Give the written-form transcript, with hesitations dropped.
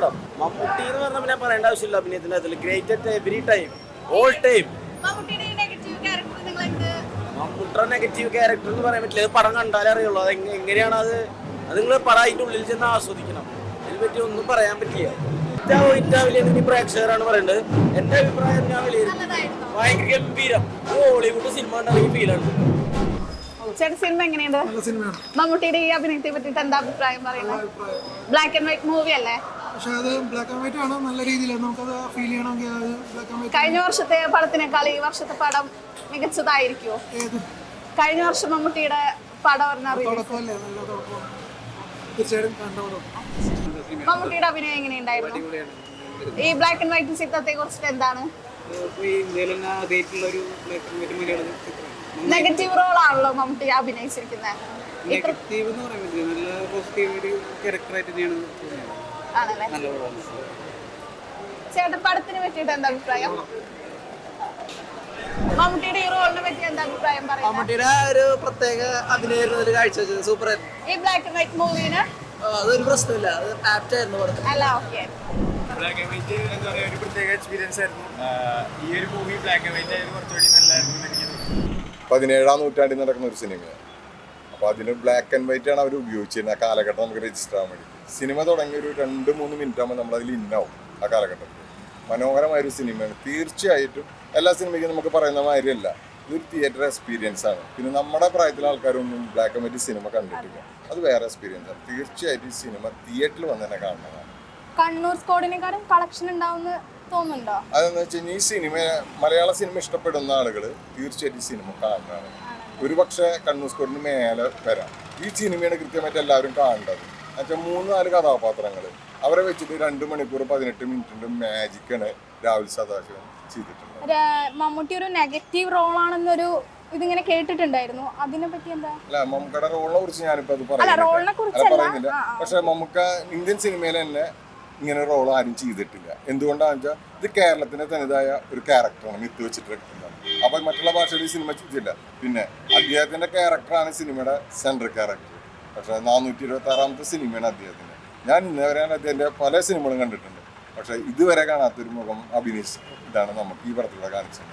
പടം. മമ്മൂട്ടി എന്ന് പറഞ്ഞാൽ പിന്നെ പറയേണ്ട ആവശ്യമില്ല. അഭിനയത്തിന്റെ അതിൽ great at every time, all time. മമ്മൂട്ടിയുടെ നെഗറ്റീവ് ക്യാരക്ടർ എന്ന് പറയാൻ പറ്റില്ല. അത് പടം കണ്ടാലേ അറിയുള്ളൂ. അത് എങ്ങനെയാണ് അത് നിങ്ങൾ പടം അതിന്റെ ഉള്ളിൽ ചെന്ന് ആസ്വദിക്കണം. ഇതിനെ പറ്റി ഒന്നും പറയാൻ പറ്റില്ല. ഇറ്റാവില്ലെന്ന് പ്രേക്ഷകരാണ് പറയുന്നത്. എന്റെ അഭിപ്രായം ഞാൻ വിലയിരുത്തുന്നു ഭയങ്കര ഗംഭീരം. ഹോളിവുഡ് സിനിമ ഉണ്ടെങ്കിൽ ഫീലാണ്. ചേട്ടൻ സിനിമ എങ്ങനെയുണ്ട്? മമ്മൂട്ടിയുടെ ഈ അഭിനയത്തെ പറ്റിട്ട് എന്താ അഭിപ്രായം പറയുന്നത്? ബ്ലാക്ക് ആൻഡ് വൈറ്റ് മൂവി അല്ലേ? പക്ഷെ അത് ബ്ലാക്ക് ആൻഡ് വൈറ്റ് ആണ്, നല്ല രീതിയിൽ നമുക്കത് ഫീൽ ചെയ്യണമെങ്കിൽ അത് ബ്ലാക്ക് ആൻഡ് വൈറ്റ്. കഴിഞ്ഞ വർഷത്തെ പടത്തിനേക്കാൾ ഈ വർഷത്തെ പടം മികച്ചതായിരിക്കുമോ? കഴിഞ്ഞ വർഷം മമ്മൂട്ടിയുടെ പടം തുടക്കമല്ലേ, നല്ല തുടക്കമാണ്. തീർച്ചയായിട്ടും കണ്ടോളൂ. മമ്മൂട്ടിയുടെ അഭിനയം എങ്ങനെയുണ്ടായിരുന്നു? ഈ ബ്ലാക്ക് ആൻഡ് വൈറ്റ് ചിത്രത്തെ കുറിച്ചിട്ട് എന്താണ്? നെഗറ്റീവ് റോൾ ആണല്ലോ മമ്മൂട്ടി അഭിനയിച്ചിരിക്കുന്നത്. ചേട്ടൻ പടത്തിനെ പറ്റിയിട്ട് എന്താ അഭിപ്രായം? മമ്മൂട്ടിയുടെ ഈ റോളിനെ പറ്റി എന്താ അഭിപ്രായം പറയുന്നത്? മമ്മൂട്ടിയുടെ ഒരു പ്രത്യേക അഭിനയം കാഴ്ച സൂപ്പർ. ഈ ബ്ലാക്ക് ആൻഡ് വൈറ്റ് മൂവിന് അതൊരു പ്രശ്നമില്ല, അത് ആപ്റ്റ് ആയിരുന്നു പടത്തിൽ. അല്ല, ഓക്കെ. ബ്ലാക്ക് ആൻഡ് വൈറ്റ് എന്താ പറയുക, ഒരു പ്രത്യേക എക്സ്പീരിയൻസ് ആയിരുന്നു. ഈ ഒരു മൂവി ബ്ലാക്ക് ആൻഡ് വൈറ്റ് ആയിരുന്നു കുറച്ചുകൂടി നല്ലതായിരുന്നു എനിക്ക്. 17-ാം നൂറ്റാണ്ടിൽ നടക്കുന്ന ഒരു സിനിമയാണ്. അപ്പോൾ അതിന് ബ്ലാക്ക് ആൻഡ് വൈറ്റ് ആണ് അവർ ഉപയോഗിച്ചിരുന്നത്. ആ കാലഘട്ടം നമുക്ക് രജിസ്റ്റർ ആവാൻ വേണ്ടി. സിനിമ തുടങ്ങി ഒരു 2-3 മിനിറ്റ് ആകുമ്പോൾ നമ്മളതിൽ ഇന്നാവും. ആ കാലഘട്ടത്തിൽ മനോഹരമായൊരു സിനിമയാണ്. തീർച്ചയായിട്ടും എല്ലാ സിനിമയ്ക്കും നമുക്ക് പറയുന്ന മാതിരിയല്ല, ഇതൊരു തിയേറ്റർ എക്സ്പീരിയൻസ് ആണ്. പിന്നെ നമ്മുടെ പ്രായത്തിലെ ആൾക്കാരൊന്നും ബ്ലാക്ക് ആൻഡ് വൈറ്റ് സിനിമ കണ്ടിട്ടില്ല. അത് വേറെ എക്സ്പീരിയൻസ് ആണ്. തീർച്ചയായിട്ടും ഈ സിനിമ തിയേറ്ററിൽ വന്ന് തന്നെ കാണുന്നതാണ്. കണ്ണൂർ സ്കോഡിനെക്കാളും കളക്ഷൻ ഉണ്ടാവുമെന്ന് തോന്നുന്നുണ്ടോ? അതെന്ന് വെച്ച് കഴിഞ്ഞാൽ ഈ സിനിമ, മലയാള സിനിമ ഇഷ്ടപ്പെടുന്ന ആളുകൾ തീർച്ചയായിട്ടും ഈ സിനിമ കാണുന്നതാണ്. ഒരു പക്ഷേ കണ്ണൂർ സ്കോഡിന് മേലെ വരാം. ഈ സിനിമയാണ് കൃത്യമായിട്ട് എല്ലാവരും കാണേണ്ടത്. എന്നുവെച്ചാൽ 3-4 കഥാപാത്രങ്ങൾ അവരെ വെച്ചിട്ട് 2 മണിക്കൂർ 18 മിനിറ്റിൻ്റെ മാജിക്കാണ് രാഹുൽ സദാശിവൻ ചെയ്തിട്ടുള്ളത്. മമ്മൂട്ടി ഒരു നെഗറ്റീവ് റോളാണെന്നൊരു ഇതിങ്ങനെ കേട്ടിട്ടുണ്ടായിരുന്നു, അതിനെ പറ്റി എന്താ? അല്ല, മമ്മൂക്കയുടെ റോളിനെ കുറിച്ച് ഞാനിപ്പോൾ അത് പറയുന്നില്ല. പക്ഷെ മമ്മൂക്ക ഇന്ത്യൻ സിനിമയിൽ തന്നെ ഇങ്ങനെ റോൾ ആരും ചെയ്തിട്ടില്ല. എന്തുകൊണ്ടാണെന്ന് വെച്ചാൽ ഇത് കേരളത്തിന്റെ തനതായ ഒരു ക്യാരക്ടറാണ്, മിത്ത് വെച്ചിട്ടെടുക്കുന്നത്. അപ്പൊ മറ്റുള്ള ഭാഷയിൽ ഈ സിനിമ ചെയ്തില്ല. പിന്നെ അദ്ദേഹത്തിന്റെ ക്യാരക്ടറാണ് സിനിമയുടെ സെൻട്രൽ ക്യാരക്ടർ. പക്ഷെ 426-ാമത്തെ സിനിമയാണ് അദ്ദേഹത്തിന്റെ. ഞാൻ ഇന്ന് വരെ അദ്ദേഹത്തിന്റെ പല സിനിമകളും കണ്ടിട്ടുണ്ട്. പക്ഷെ ഇതുവരെ കാണാത്തൊരു മുഖം അഭിനയിച്ച് ഇതാണ് നമുക്ക് ഈ പടത്തിലൂടെ കാണിച്ചത്.